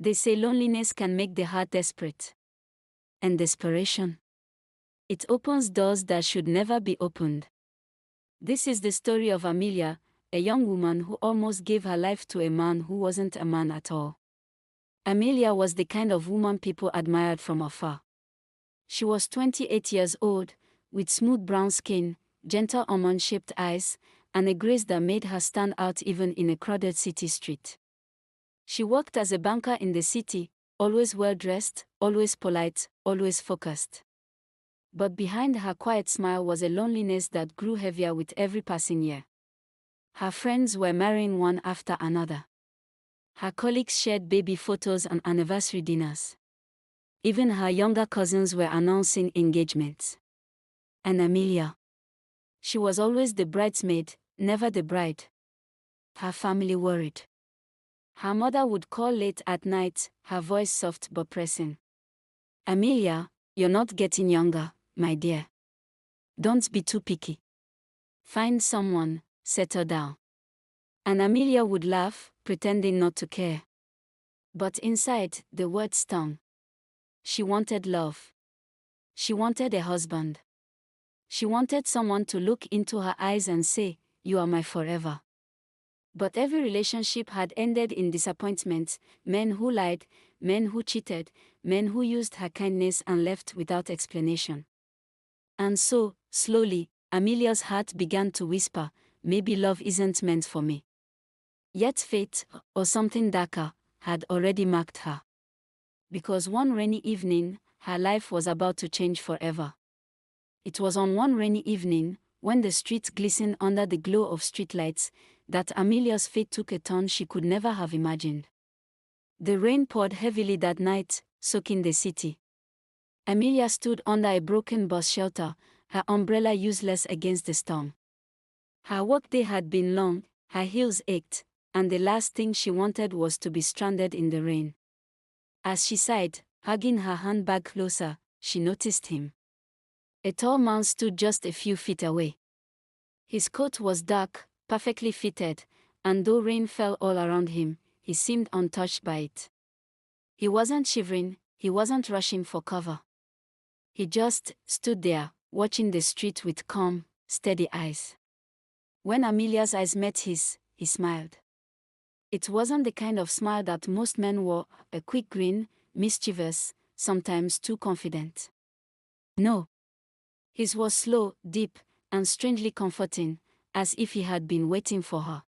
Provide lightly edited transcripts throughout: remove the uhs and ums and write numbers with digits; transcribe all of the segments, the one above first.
They say loneliness can make the heart desperate. And desperation? It opens doors that should never be opened. This is the story of Amelia, a young woman who almost gave her life to a man who wasn't a man at all. Amelia was the kind of woman people admired from afar. She was 28 years old, with smooth brown skin, gentle almond-shaped eyes, and a grace that made her stand out even in a crowded city street. She worked as a banker in the city, always well-dressed, always polite, always focused. But behind her quiet smile was a loneliness that grew heavier with every passing year. Her friends were marrying one after another. Her colleagues shared baby photos and anniversary dinners. Even her younger cousins were announcing engagements. And Amelia? She was always the bridesmaid, never the bride. Her family worried. Her mother would call late at night, her voice soft but pressing. "Amelia, you're not getting younger, my dear. Don't be too picky. Find someone, settle down." And Amelia would laugh, pretending not to care. But inside, the words stung. She wanted love. She wanted a husband. She wanted someone to look into her eyes and say, "You are my forever." But every relationship had ended in disappointment, men who lied, men who cheated, men who used her kindness and left without explanation. And so, slowly, Amelia's heart began to whisper, "Maybe love isn't meant for me." Yet fate, or something darker, had already marked her. Because one rainy evening, her life was about to change forever. It was on one rainy evening, when the streets glistened under the glow of streetlights, that Amelia's fate took a turn she could never have imagined. The rain poured heavily that night, soaking the city. Amelia stood under a broken bus shelter, her umbrella useless against the storm. Her workday had been long, her heels ached, and the last thing she wanted was to be stranded in the rain. As she sighed, hugging her handbag closer, she noticed him. A tall man stood just a few feet away. His coat was dark, perfectly fitted, and though rain fell all around him, he seemed untouched by it. He wasn't shivering, he wasn't rushing for cover. He just stood there, watching the street with calm, steady eyes. When Amelia's eyes met his, he smiled. It wasn't the kind of smile that most men wore, a quick grin, mischievous, sometimes too confident. No. His was slow, deep, and strangely comforting, as if he had been waiting for her.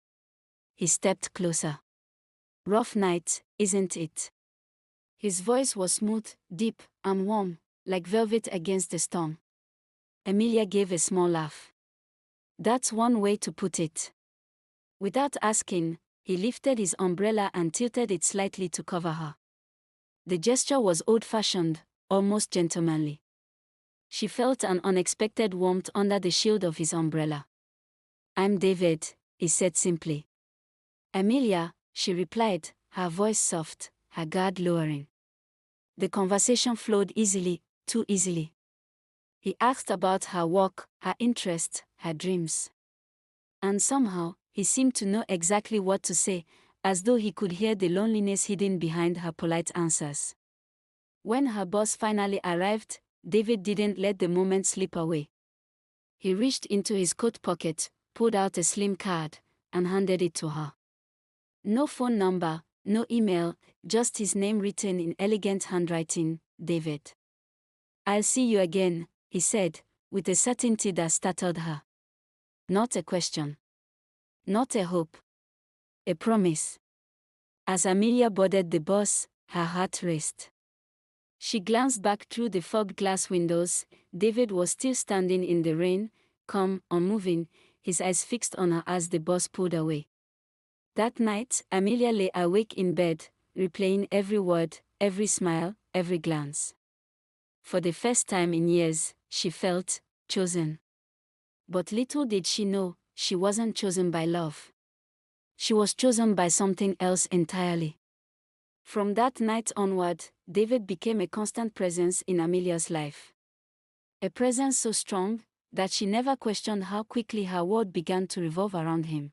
He stepped closer. "Rough night, isn't it?" His voice was smooth, deep, and warm, like velvet against the storm. Amelia gave a small laugh. "That's one way to put it." Without asking, he lifted his umbrella and tilted it slightly to cover her. The gesture was old-fashioned, almost gentlemanly. She felt an unexpected warmth under the shield of his umbrella. "I'm David," he said simply. "Amelia," she replied, her voice soft, her guard lowering. The conversation flowed easily, too easily. He asked about her work, her interests, her dreams. And somehow, he seemed to know exactly what to say, as though he could hear the loneliness hidden behind her polite answers. When her boss finally arrived, David didn't let the moment slip away. He reached into his coat pocket, pulled out a slim card, and handed it to her. No phone number, no email, just his name written in elegant handwriting, David. "I'll see you again," he said, with a certainty that startled her. Not a question. Not a hope. A promise. As Amelia boarded the bus, her heart raced. She glanced back through the fogged glass windows. David was still standing in the rain, calm, unmoving, his eyes fixed on her as the bus pulled away. That night, Amelia lay awake in bed, replaying every word, every smile, every glance. For the first time in years, she felt chosen. But little did she know, she wasn't chosen by love. She was chosen by something else entirely. From that night onward, David became a constant presence in Amelia's life. A presence so strong that she never questioned how quickly her world began to revolve around him.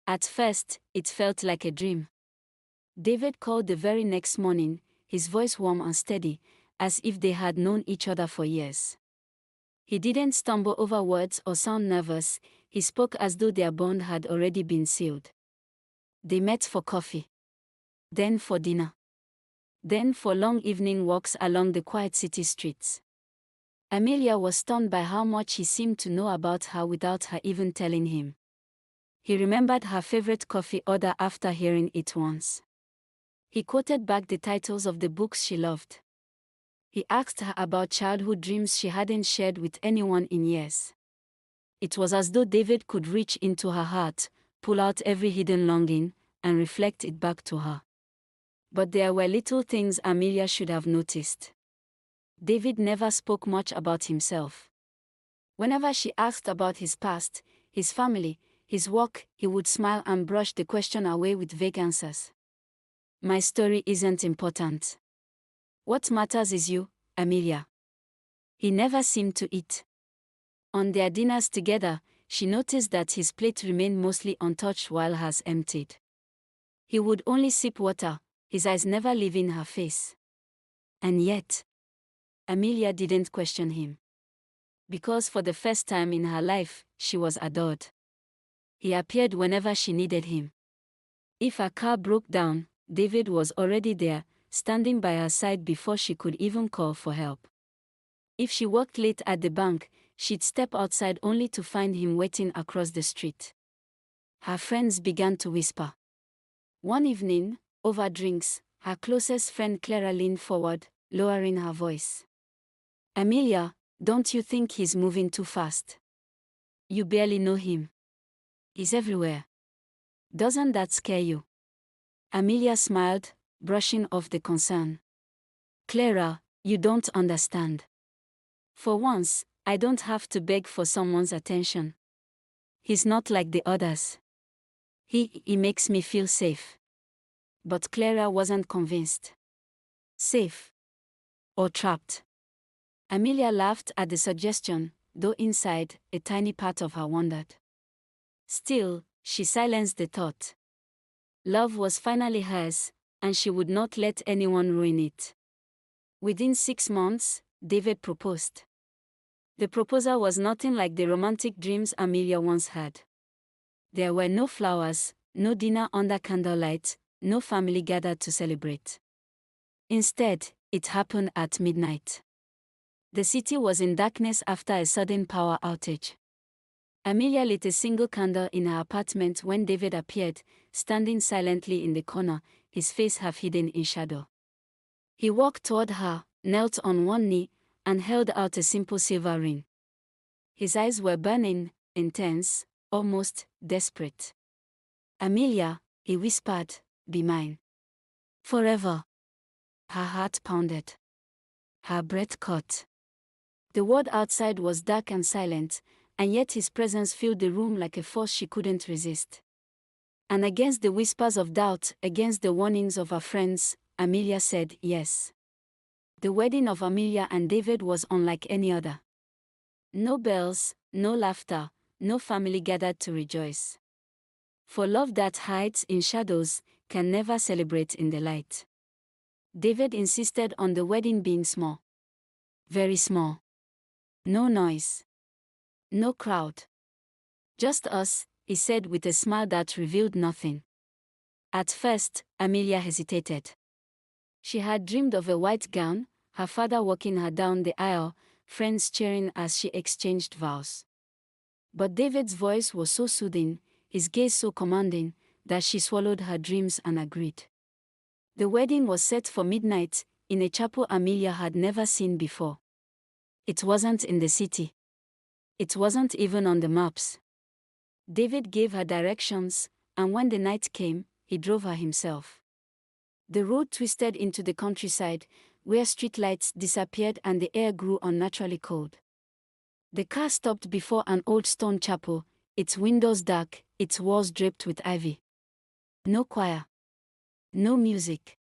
At first, it felt like a dream. David called the very next morning, his voice warm and steady, as if they had known each other for years. He didn't stumble over words or sound nervous, he spoke as though their bond had already been sealed. They met for coffee. Then for dinner. Then for long evening walks along the quiet city streets. Amelia was stunned by how much he seemed to know about her without her even telling him. He remembered her favorite coffee order after hearing it once. He quoted back the titles of the books she loved. He asked her about childhood dreams she hadn't shared with anyone in years. It was as though David could reach into her heart, pull out every hidden longing, and reflect it back to her. But there were little things Amelia should have noticed. David never spoke much about himself. Whenever she asked about his past, his family, his work, he would smile and brush the question away with vague answers. My story isn't important. What matters is you, Amelia. He never seemed to eat. On their dinners together, she noticed that his plate remained mostly untouched while hers emptied. He would only sip water, his eyes never leaving her face. And yet, Amelia didn't question him. Because for the first time in her life, she was adored. He appeared whenever she needed him. If her car broke down, David was already there, standing by her side before she could even call for help. If she worked late at the bank, she'd step outside only to find him waiting across the street. Her friends began to whisper. One evening, over drinks, her closest friend Clara leaned forward, lowering her voice. Amelia, don't you think he's moving too fast? You barely know him. He's everywhere. Doesn't that scare you? Amelia smiled, brushing off the concern. Clara, you don't understand. For once, I don't have to beg for someone's attention. He's not like the others. He makes me feel safe. But Clara wasn't convinced. Safe? Or trapped? Amelia laughed at the suggestion, though inside, a tiny part of her wondered. Still, she silenced the thought. Love was finally hers, and she would not let anyone ruin it. Within 6 months, David proposed. The proposal was nothing like the romantic dreams Amelia once had. There were no flowers, no dinner under candlelight, no family gathered to celebrate. Instead, it happened at midnight. The city was in darkness after a sudden power outage. Amelia lit a single candle in her apartment when David appeared, standing silently in the corner, his face half hidden in shadow. He walked toward her, knelt on one knee, and held out a simple silver ring. His eyes were burning, intense, almost desperate. Amelia, he whispered, be mine. Forever. Her heart pounded. Her breath caught. The world outside was dark and silent, and yet his presence filled the room like a force she couldn't resist. And against the whispers of doubt, against the warnings of her friends, Amelia said yes. The wedding of Amelia and David was unlike any other. No bells, no laughter, no family gathered to rejoice. For love that hides in shadows can never celebrate in the light. David insisted on the wedding being small. Very small. No noise. No crowd. Just us, he said with a smile that revealed nothing. At first, Amelia hesitated. She had dreamed of a white gown, her father walking her down the aisle, friends cheering as she exchanged vows. But David's voice was so soothing, his gaze so commanding, that she swallowed her dreams and agreed. The wedding was set for midnight, in a chapel Amelia had never seen before. It wasn't in the city. It wasn't even on the maps. David gave her directions, and when the night came, he drove her himself. The road twisted into the countryside, where streetlights disappeared and the air grew unnaturally cold. The car stopped before an old stone chapel, its windows dark, its walls draped with ivy. No choir. No music.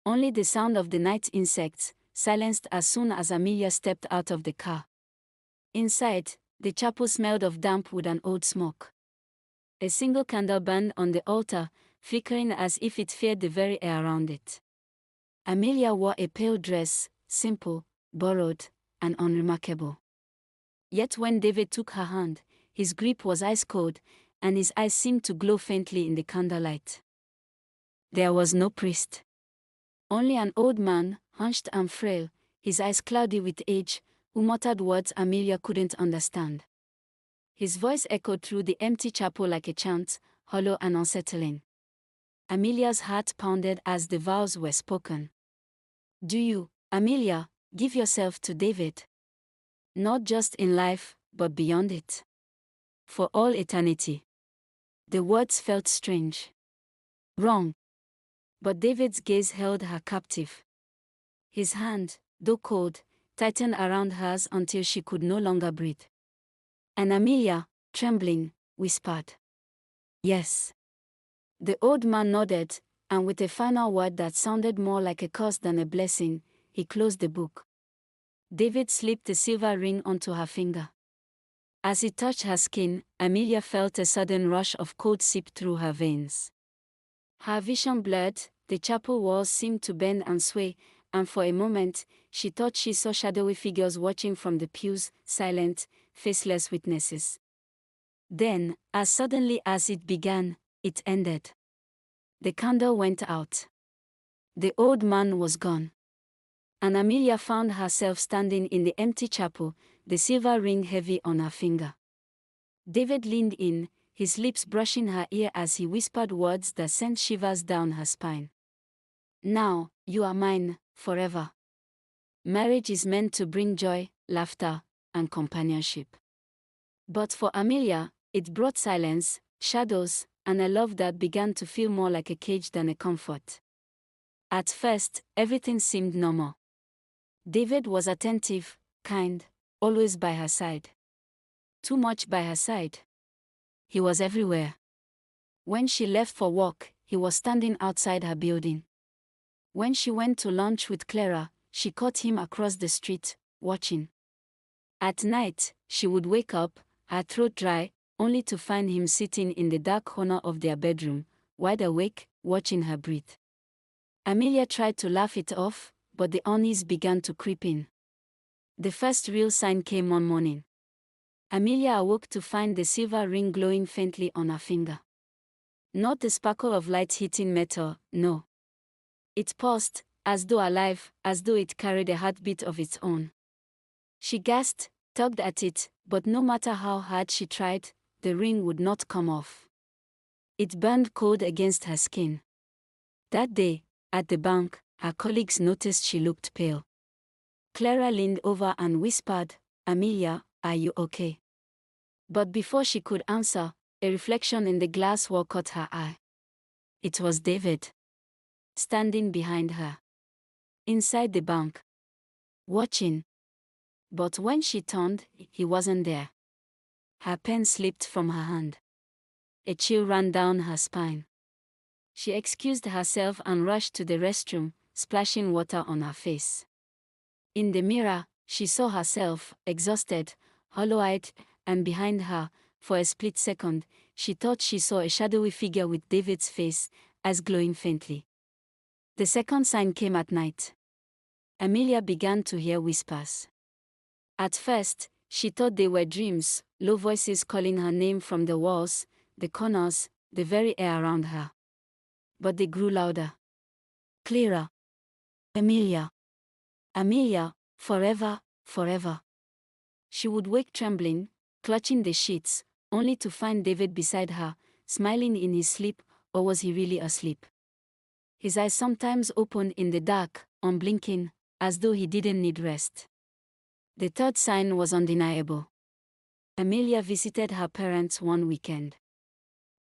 Only the sound of the night insects, silenced as soon as Amelia stepped out of the car. Inside, the chapel smelled of damp wood and old smoke. A single candle burned on the altar, flickering as if it feared the very air around it. Amelia wore a pale dress, simple, borrowed, and unremarkable. Yet when David took her hand, his grip was ice cold, and his eyes seemed to glow faintly in the candlelight. There was no priest. Only an old man, hunched and frail, his eyes cloudy with age, who muttered words Amelia couldn't understand. His voice echoed through the empty chapel like a chant, hollow and unsettling. Amelia's heart pounded as the vows were spoken. Do you, Amelia, give yourself to David? Not just in life, but beyond it. For all eternity. The words felt strange. Wrong. But David's gaze held her captive. His hand, though cold, tightened around hers until she could no longer breathe. And Amelia, trembling, whispered, "Yes." The old man nodded, and with a final word that sounded more like a curse than a blessing, he closed the book. David slipped a silver ring onto her finger. As it touched her skin, Amelia felt a sudden rush of cold seep through her veins. Her vision blurred, the chapel walls seemed to bend and sway, and for a moment, she thought she saw shadowy figures watching from the pews, silent, faceless witnesses. Then, as suddenly as it began, it ended. The candle went out. The old man was gone. And Amelia found herself standing in the empty chapel, the silver ring heavy on her finger. David leaned in, his lips brushing her ear as he whispered words that sent shivers down her spine. Now, you are mine, forever. Marriage is meant to bring joy, laughter, and companionship. But for Amelia, it brought silence, shadows, and a love that began to feel more like a cage than a comfort. At first, everything seemed normal. David was attentive, kind, always by her side. Too much by her side. He was everywhere. When she left for work, he was standing outside her building. When she went to lunch with Clara, she caught him across the street, watching. At night, she would wake up, her throat dry, only to find him sitting in the dark corner of their bedroom, wide awake, watching her breathe. Amelia tried to laugh it off, but the unease began to creep in. The first real sign came one morning. Amelia awoke to find the silver ring glowing faintly on her finger. Not the sparkle of light hitting metal, no. It pulsed, as though alive, as though it carried a heartbeat of its own. She gasped, tugged at it, but no matter how hard she tried, the ring would not come off. It burned cold against her skin. That day, at the bank, her colleagues noticed she looked pale. Clara leaned over and whispered, "Amelia, are you okay?" But before she could answer, a reflection in the glass wall caught her eye. It was David, standing behind her, inside the bank, watching. But when she turned, he wasn't there. Her pen slipped from her hand. A chill ran down her spine. She excused herself and rushed to the restroom, splashing water on her face. In the mirror, she saw herself, exhausted, hollow-eyed, and behind her, for a split second, she thought she saw a shadowy figure with David's face, eyes glowing faintly. The second sign came at night. Amelia began to hear whispers. At first, she thought they were dreams, low voices calling her name from the walls, the corners, the very air around her. But they grew louder. Clearer. Amelia. Amelia, forever, forever. She would wake trembling, clutching the sheets, only to find David beside her, smiling in his sleep, or was he really asleep? His eyes sometimes opened in the dark, unblinking, as though he didn't need rest. The third sign was undeniable. Amelia visited her parents one weekend.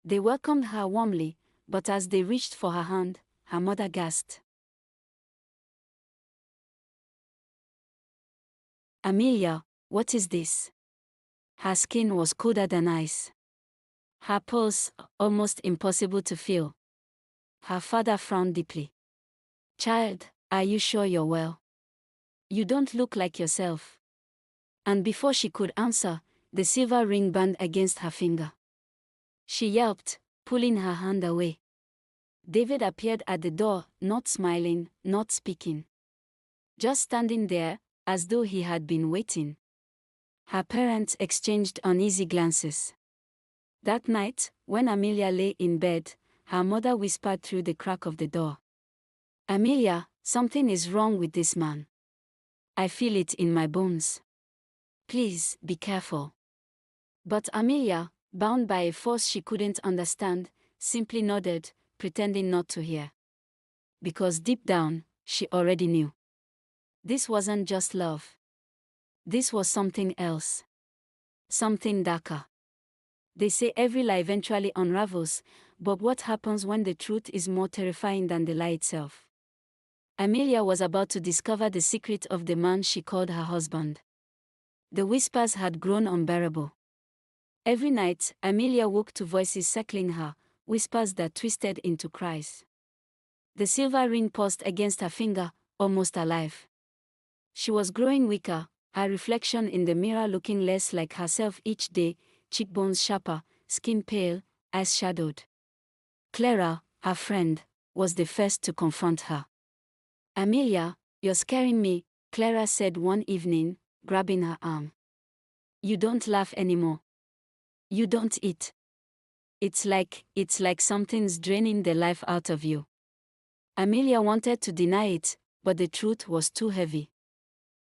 They welcomed her warmly, but as they reached for her hand, her mother gasped. "Amelia, what is this?" Her skin was colder than ice. Her pulse, almost impossible to feel. Her father frowned deeply. "Child, are you sure you're well? You don't look like yourself." And before she could answer, the silver ring burned against her finger. She yelped, pulling her hand away. David appeared at the door, not smiling, not speaking. Just standing there, as though he had been waiting. Her parents exchanged uneasy glances. That night, when Amelia lay in bed, her mother whispered through the crack of the door. "Amelia, something is wrong with this man. I feel it in my bones. Please, be careful." But Amelia, bound by a force she couldn't understand, simply nodded, pretending not to hear. Because deep down, she already knew. This wasn't just love. This was something else. Something darker. They say every lie eventually unravels, but what happens when the truth is more terrifying than the lie itself? Amelia was about to discover the secret of the man she called her husband. The whispers had grown unbearable. Every night, Amelia woke to voices circling her, whispers that twisted into cries. The silver ring paused against her finger, almost alive. She was growing weaker, her reflection in the mirror looking less like herself each day, cheekbones sharper, skin pale, eyes shadowed. Clara, her friend, was the first to confront her. "Amelia, you're scaring me," Clara said one evening, grabbing her arm. "You don't laugh anymore. You don't eat. It's like something's draining the life out of you." Amelia wanted to deny it, but the truth was too heavy.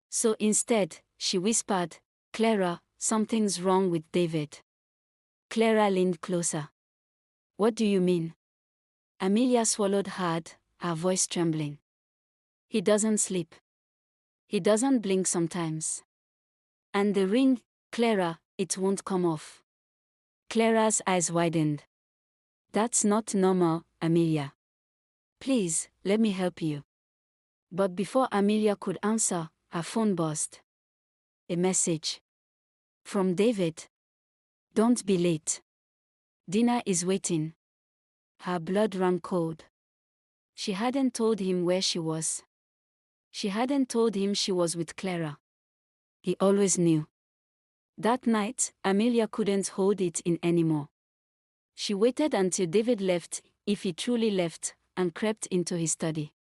So instead, she whispered, "Clara, something's wrong with David." Clara leaned closer. "What do you mean?" Amelia swallowed hard, her voice trembling. "He doesn't sleep. He doesn't blink sometimes. And the ring, Clara, it won't come off." Clara's eyes widened. "That's not normal, Amelia. Please, let me help you." But before Amelia could answer, her phone buzzed. A message. From David. "Don't be late. Dinner is waiting." Her blood ran cold. She hadn't told him where she was. She hadn't told him she was with Clara. He always knew. That night, Amelia couldn't hold it in anymore. She waited until David left, if he truly left, and crept into his study.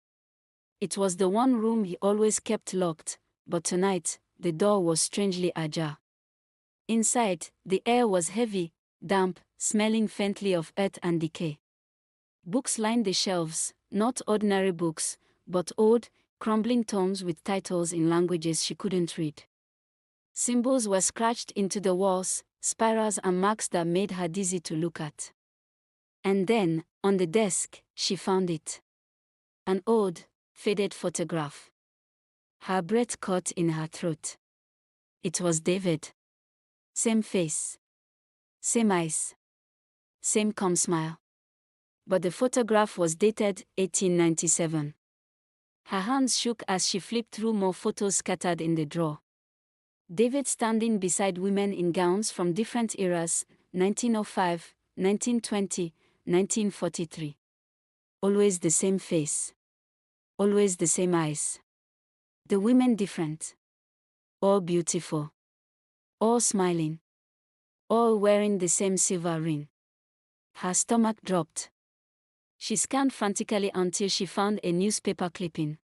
It was the one room he always kept locked, but tonight, the door was strangely ajar. Inside, the air was heavy, damp, smelling faintly of earth and decay. Books lined the shelves, not ordinary books, but old, crumbling tomes with titles in languages she couldn't read. Symbols were scratched into the walls, spirals and marks that made her dizzy to look at. And then, on the desk, she found it. An old, faded photograph. Her breath caught in her throat. It was David. Same face. Same eyes. Same calm smile. But the photograph was dated 1897. Her hands shook as she flipped through more photos scattered in the drawer. David standing beside women in gowns from different eras, 1905, 1920, 1943. Always the same face. Always the same eyes. The women different. All beautiful. All smiling. All wearing the same silver ring. Her stomach dropped. She scanned frantically until she found a newspaper clipping.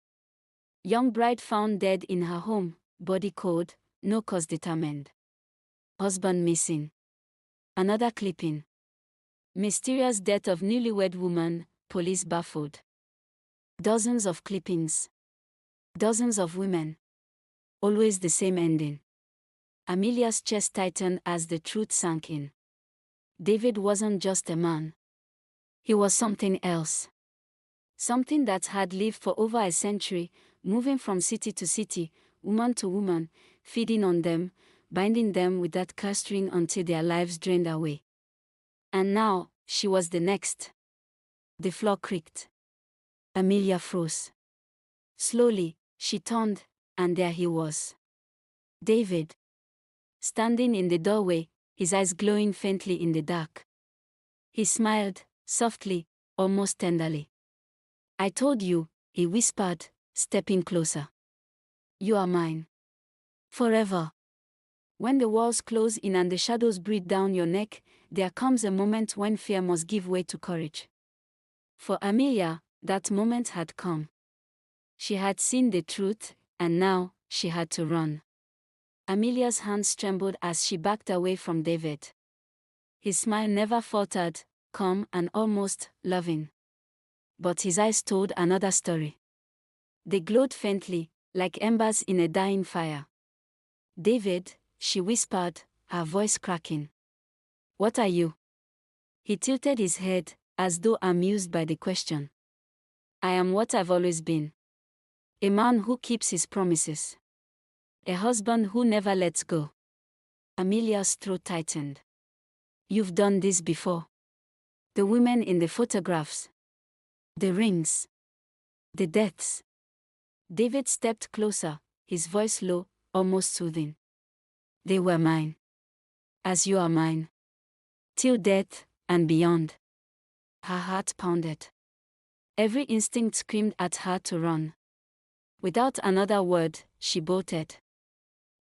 Young bride found dead in her home, body cold, no cause determined. Husband missing. Another clipping. Mysterious death of newlywed woman, police baffled. Dozens of clippings. Dozens of women. Always the same ending. Amelia's chest tightened as the truth sank in. David wasn't just a man. He was something else. Something that had lived for over a century, moving from city to city, woman to woman, feeding on them, binding them with that cursed ring until their lives drained away. And now, she was the next. The floor creaked. Amelia froze. Slowly, she turned, and there he was. David. Standing in the doorway, his eyes glowing faintly in the dark. He smiled, softly, almost tenderly. "I told you," he whispered, stepping closer. "You are mine. Forever." When the walls close in and the shadows breathe down your neck, there comes a moment when fear must give way to courage. For Amelia, that moment had come. She had seen the truth, and now, she had to run. Amelia's hands trembled as she backed away from David. His smile never faltered, calm and almost loving. But his eyes told another story. They glowed faintly, like embers in a dying fire. "David," she whispered, her voice cracking. "What are you?" He tilted his head, as though amused by the question. "I am what I've always been. A man who keeps his promises. A husband who never lets go." Amelia's throat tightened. "You've done this before. The women in the photographs. The rings. The deaths." David stepped closer, his voice low, almost soothing. "They were mine. As you are mine. Till death, and beyond." Her heart pounded. Every instinct screamed at her to run. Without another word, she bolted.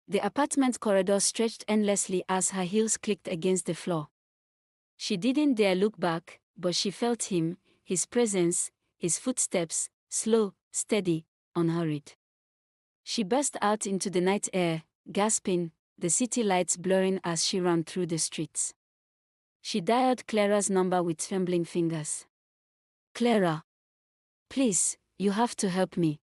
The apartment corridor stretched endlessly as her heels clicked against the floor. She didn't dare look back, but she felt him, his presence, his footsteps, slow, steady, unhurried. She burst out into the night air, gasping, the city lights blurring as she ran through the streets. She dialed Clara's number with trembling fingers. "Clara. Please, you have to help me."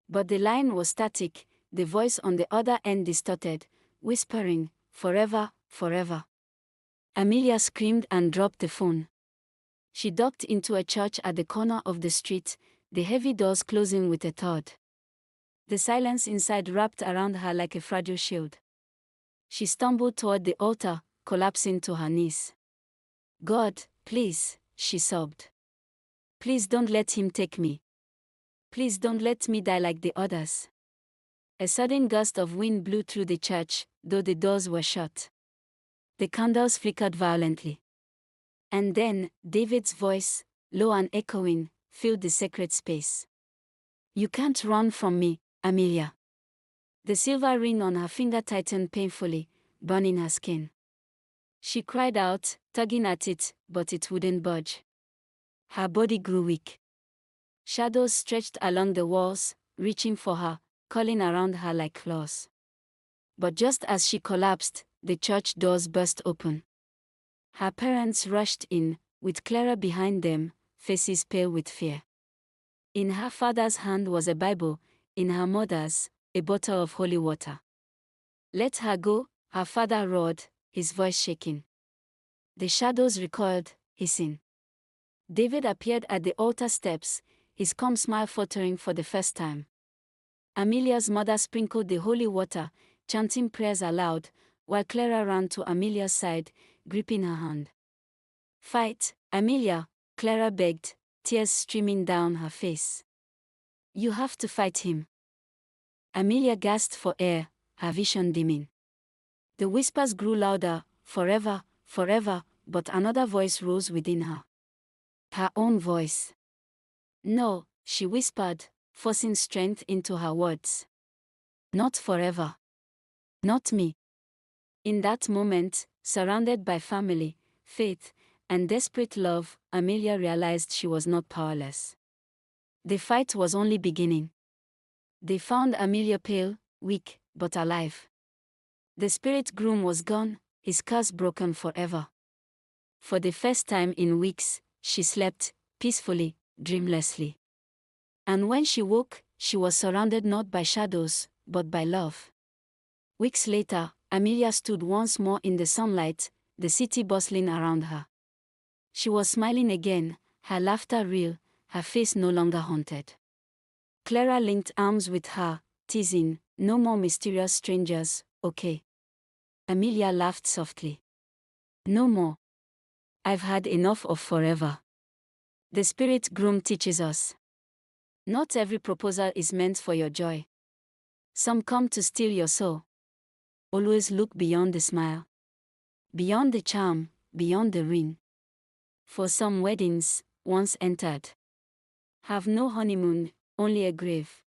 But the line was static, the voice on the other end distorted, whispering, "Forever, forever." Amelia screamed and dropped the phone. She ducked into a church at the corner of the street, the heavy doors closing with a thud. The silence inside wrapped around her like a fragile shield. She stumbled toward the altar, collapsing to her knees. "God, please," she sobbed. "Please don't let him take me. Please don't let me die like the others." A sudden gust of wind blew through the church, though the doors were shut. The candles flickered violently. And then, David's voice, low and echoing, filled the sacred space. "You can't run from me, Amelia." The silver ring on her finger tightened painfully, burning her skin. She cried out, tugging at it, but it wouldn't budge. Her body grew weak. Shadows stretched along the walls, reaching for her, calling around her like claws. But just as she collapsed, the church doors burst open. Her parents rushed in, with Clara behind them, faces pale with fear. In her father's hand was a Bible, in her mother's, a bottle of holy water. "Let her go," her father roared, his voice shaking. The shadows recoiled, hissing. David appeared at the altar steps, his calm smile faltering for the first time. Amelia's mother sprinkled the holy water, chanting prayers aloud, while Clara ran to Amelia's side, gripping her hand. "Fight, Amelia," Clara begged, tears streaming down her face. "You have to fight him." Amelia gasped for air, her vision dimming. The whispers grew louder, "Forever, forever," but another voice rose within her. Her own voice. "No," she whispered, forcing strength into her words. "Not forever. Not me." In that moment, surrounded by family, faith, and desperate love, Amelia realized she was not powerless. The fight was only beginning. They found Amelia pale, weak, but alive. The spirit groom was gone, his curse broken forever. For the first time in weeks, she slept, peacefully, dreamlessly. And when she woke, she was surrounded not by shadows, but by love. Weeks later, Amelia stood once more in the sunlight, the city bustling around her. She was smiling again, her laughter real, her face no longer haunted. Clara linked arms with her, teasing, "No more mysterious strangers, okay?" Amelia laughed softly. "No more. I've had enough of forever." The spirit groom teaches us. Not every proposal is meant for your joy. Some come to steal your soul. Always look beyond the smile. Beyond the charm, beyond the ring. For some weddings, once entered, have no honeymoon, only a grave.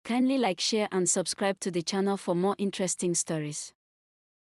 Kindly like, share and subscribe to the channel for more interesting stories.